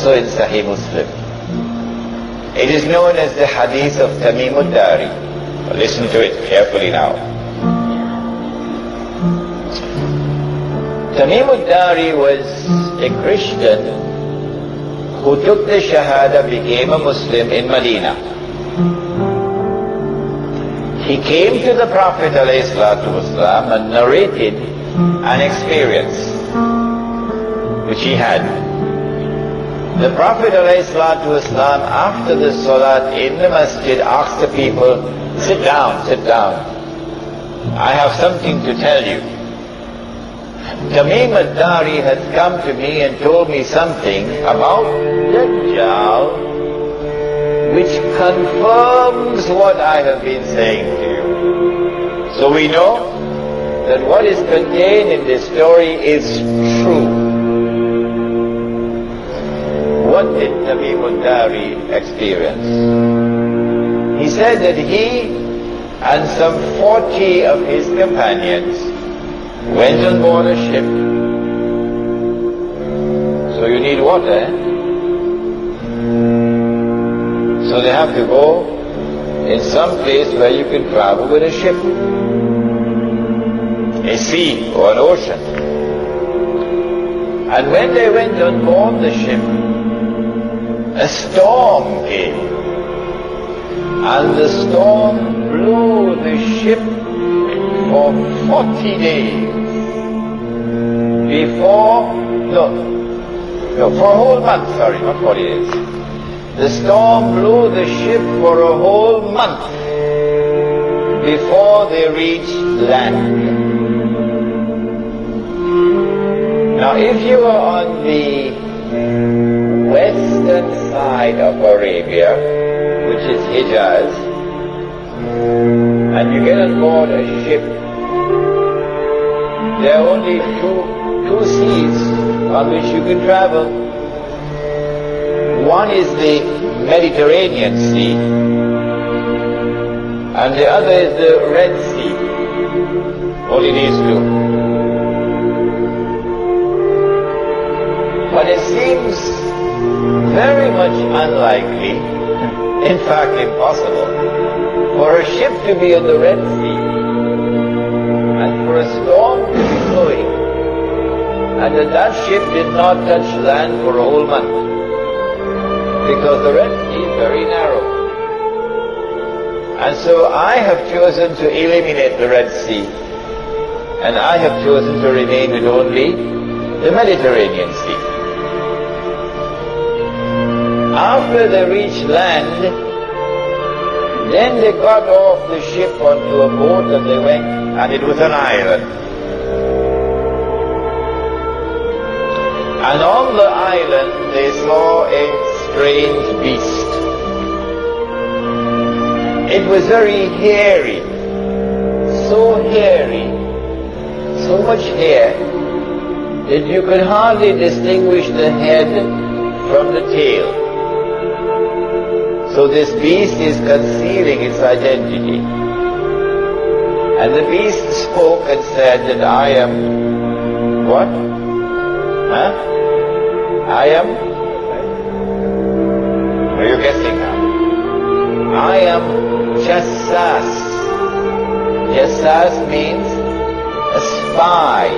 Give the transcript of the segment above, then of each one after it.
also in Sahih Muslim. It is known as the hadith of Tamim Adari. Listen to it carefully now. Tamim Adari was a Christian who took the Shahada, became a Muslim in Medina. He came to the Prophet ﷺ and narrated an experience which he had. The Prophet ﷺ, after the Salat in the Masjid, asked the people, sit down, sit down. I have something to tell you. Tamim Adari has come to me and told me something about Dajjal, which confirms what I have been saying to you. So we know that what is contained in this story is true. What did Tamim Adari experience? He said that he and some 40 of his companions went on board a ship. So you need water, eh? So they have to go in some place where you can travel with a ship, a sea or an ocean. And when they went on board the ship, a storm came, and the storm blew the ship for 40 days for a whole month, sorry, not 40 days. The storm blew the ship for a whole month before they reached land. Now if you are on the western side of Arabia, which is Hijaz, and you get on board a ship, there are only two seas on which you can travel. One is the Mediterranean Sea, and the other is the Red Sea. Only these two. But it seems very much unlikely, in fact impossible, for a ship to be on the Red Sea and for a storm to be blowing and that ship did not touch land for a whole month, because the Red Sea is very narrow. And so I have chosen to eliminate the Red Sea, and I have chosen to remain with only the Mediterranean Sea. After they reached land, then they got off the ship onto a boat and they went, and it was an island. And on the island they saw a strange beast. It was very hairy, so much hair, that you could hardly distinguish the head from the tail. So this beast is concealing its identity. And the beast spoke and said that I am, what? Huh? I am? Are you guessing now? I am Jassas. Jassas means a spy.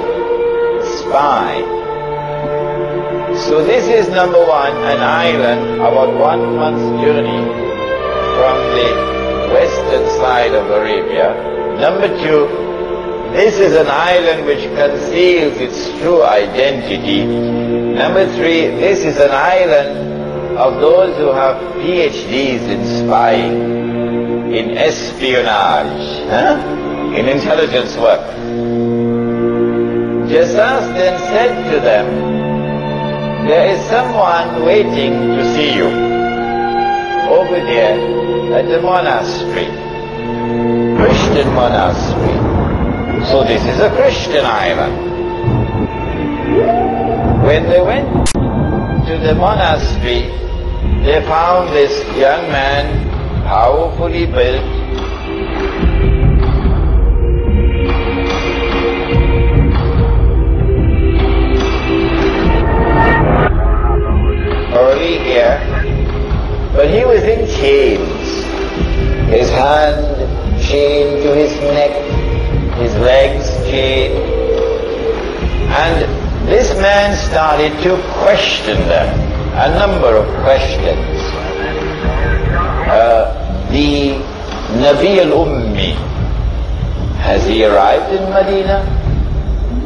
So this is number one, an island about 1 month's journey from the western side of Arabia. Number two, this is an island which conceals its true identity. Number three, this is an island of those who have PhDs in spying, in espionage, in intelligence work. Jassas then said to them, there is someone waiting to see you over there at the monastery, Christian monastery. So this is a Christian island. When they went to the monastery, they found this young man, powerfully built, early man started to question them, a number of questions. The Nabi al-Ummi, has he arrived in Medina?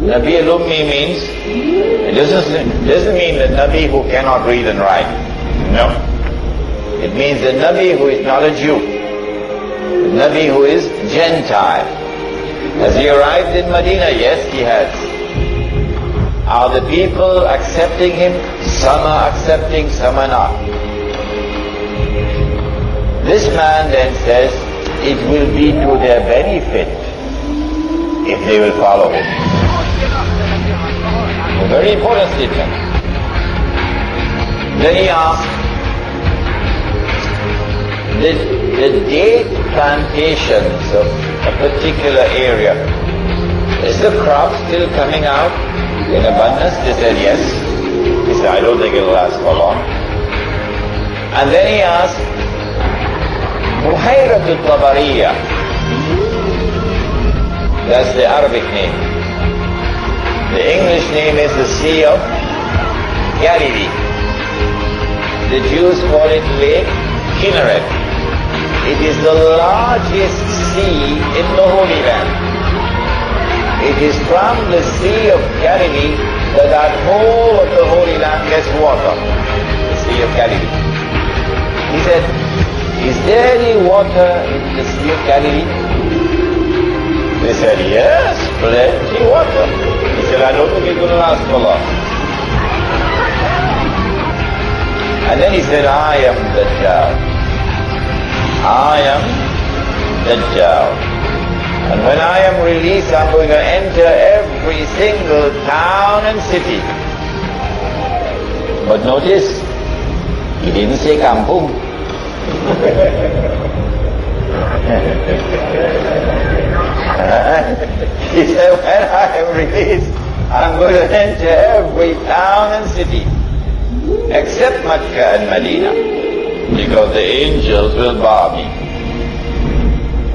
Nabi al-Ummi means, it doesn't mean the Nabi who cannot read and write. No. It means the Nabi who is not a Jew. The Nabi who is Gentile. Has he arrived in Medina? Yes, he has. Are the people accepting him? Some are accepting, some are not. This man then says, it will be to their benefit if they will follow him. A very important statement. Then he asks, the date plantations of a particular area, is the crop still coming out in abundance? They said yes. He said, I don't think it will last for long. And then he asked, Buhayrat al-Tabariya, that's the Arabic name. The English name is the Sea of Galilee. The Jews call it Lake Kinneret. It is the largest sea in the Holy Land. It is from the Sea of Galilee that whole of the Holy Land gets water. The Sea of Galilee. He said, is there any water in the Sea of Galilee? They said, yes, plenty water. He said, I don't think it's going to last for long. And then he said, I am Dajjal. I am Dajjal. And when I am released, I'm going to enter every single town and city. But notice, he didn't say kampung. He said, when I am released, I'm going to enter every town and city, except Mecca and Medina, because the angels will bar me.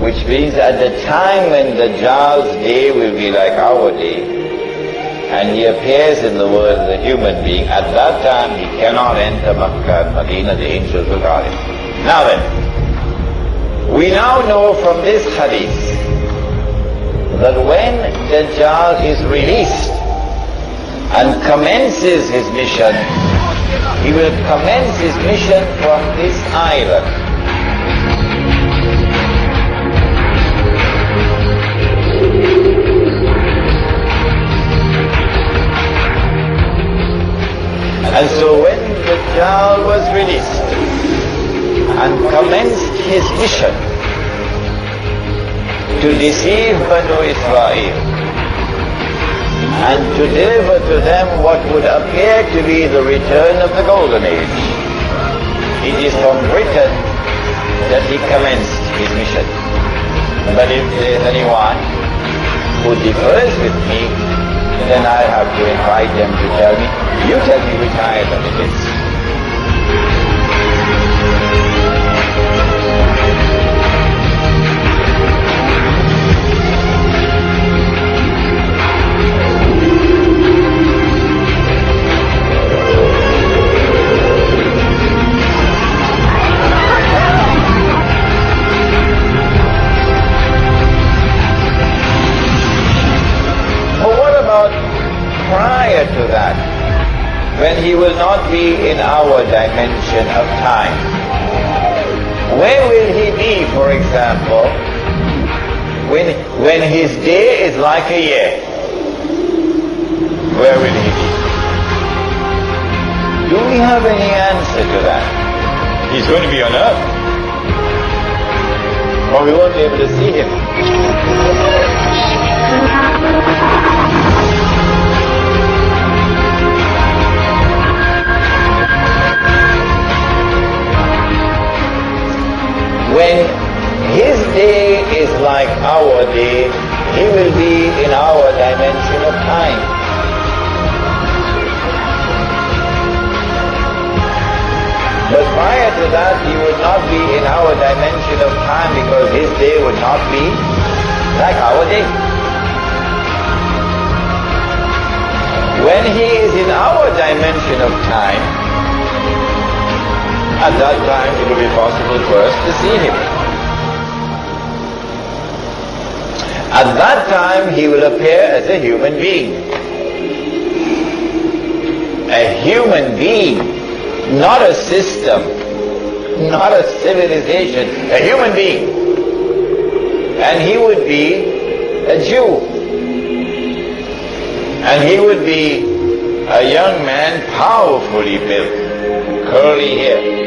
Which means at the time when Dajjal's day will be like our day, and he appears in the world as a human being, at that time he cannot enter Mecca and Medina, the angels will guard him. Now then, we now know from this hadith that when Dajjal is released and commences his mission, he will commence his mission from this island. And so when Dajjal was released and commenced his mission to deceive Banu Israel and to deliver to them what would appear to be the return of the Golden Age, it is from Britain that he commenced his mission. But if there is anyone who differs with me, then I have to invite them to tell me, you tell me which island it is. Prior to that, when he will not be in our dimension of time. Where will he be, for example, when his day is like a year? Where will he be? Do we have any answer to that? He's going to be on earth. Or we won't be able to see him. When his day is like our day, he will be in our dimension of time. But prior to that, he would not be in our dimension of time because his day would not be like our day. When he is in our dimension of time, at that time it will be possible for us to see him. At that time he will appear as a human being. A human being, not a system, not a civilization, a human being. And he would be a Jew. And he would be a young man, powerfully built, curly hair.